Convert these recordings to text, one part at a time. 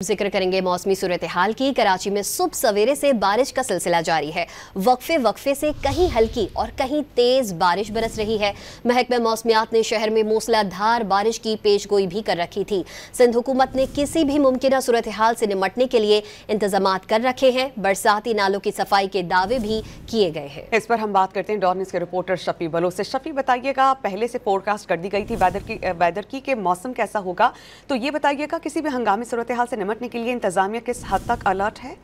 जिक्र करेंगे मौसमी सूरत हाल की। कराची में सुबह सवेरे से बारिश का सिलसिला जारी है। वक्फे वक्फे से कहीं हल्की और कहीं तेज बारिश बरस रही है। महकमा मौसमियात ने शहर में मूसलाधार बारिश की पेशगोई भी कर रखी थी। सिंध हुकूमत ने किसी भी मुमकिन सूरत हाल से निपटने के लिए इंतजाम कर रखे हैं। बरसाती नालों की सफाई के दावे भी किए गए हैं। इस पर हम बात करते हैं डॉन न्यूज़ के रिपोर्टर शफी बलोच से। शफी, बताइएगा, पहले से फोरकास्ट कर दी गई थी वेदर की कि मौसम कैसा होगा, तो ये बताइएगा किसी भी हंगामी सूरत हाल से निपटने के लिए इंतजामिया किस हद तक अलर्ट है?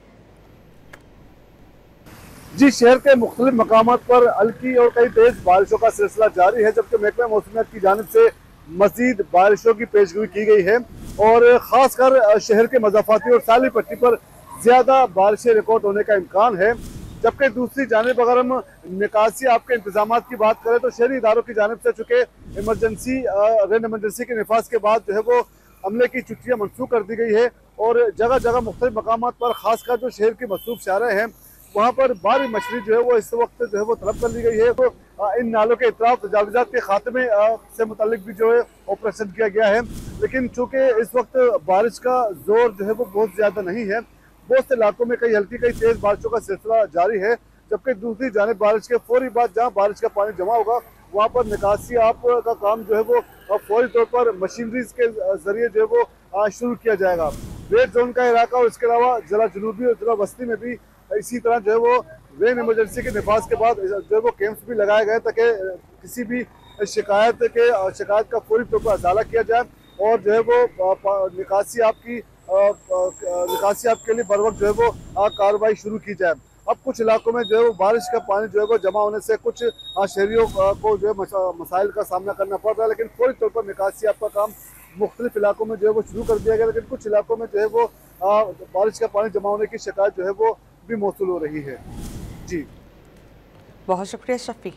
जी, शहर के मुख्तलिफ मकामात पर हल्की और कई तेज बारिशों का सिलसिला जारी है, जबकि महकमा मौसमियात की जानिब से मजीद बारिशों की पेशगोई की गई है और खासकर शहर के मज़ाफाती और साली पट्टी पर ज्यादा बारिशें रिकॉर्ड होने का इम्कान है। जबकि दूसरी जानिब अगर हम निकासी आपके इंतजाम की बात करें तो शहरी इदारों की जानिब से चूँकि इमरजेंसी रेन इमरजेंसी के नफाज के बाद जो है वो अमले की छुट्टियाँ मनसूख कर दी गई है और जगह जगह मुख्तलिफ मकामात पर खासकर जो शहर की मसरूफ शारे हैं वहाँ पर भारी मछली जो है वो इस वक्त जो है वो तलब कर ली गई है। तो इन नालों के इतराफ तजावुज़ात के खात्मे से मुतालिक भी जो है ऑपरेशन किया गया है, लेकिन चूँकि इस वक्त बारिश का जोर जो है वो बहुत ज़्यादा नहीं है। बहुत से इलाकों में कई हल्की कई तेज़ बारिशों का सिलसिला जारी है, जबकि दूसरी जानिब बारिश के फौरी बाद जहाँ बारिश का पानी जमा होगा वहाँ पर निकासी आप का काम जो है वो फौरी तौर पर मशीनरीज के जरिए जो है वो शुरू किया जाएगा। रेड जोन का इलाका और इसके अलावा ज़रा जनूबी और ज़रा वस्ती में भी इसी तरह जो है वो रेन इमरजेंसी के नफाज के बाद जो है वो कैंप्स भी लगाए गए ताकि किसी भी शिकायत का फौरी तौर पर अजाला किया जाए और जो है वो निकासी आपके लिए बर वक्त जो है वो कार्रवाई शुरू की जाए। अब कुछ इलाकों में जो है वो बारिश का पानी जो है वो जमा होने से कुछ शहरियों को जो है मसाइल का सामना करना पड़ रहा है, लेकिन फौरी तौर पर निकासी आपका काम मुख्तलिफ इलाकों में जो है वो शुरू कर दिया गया, लेकिन कुछ इलाकों में जो है वो बारिश का पानी जमा होने की शिकायत जो है वो भी मौसूल हो रही है। जी, बहुत शुक्रिया शफी।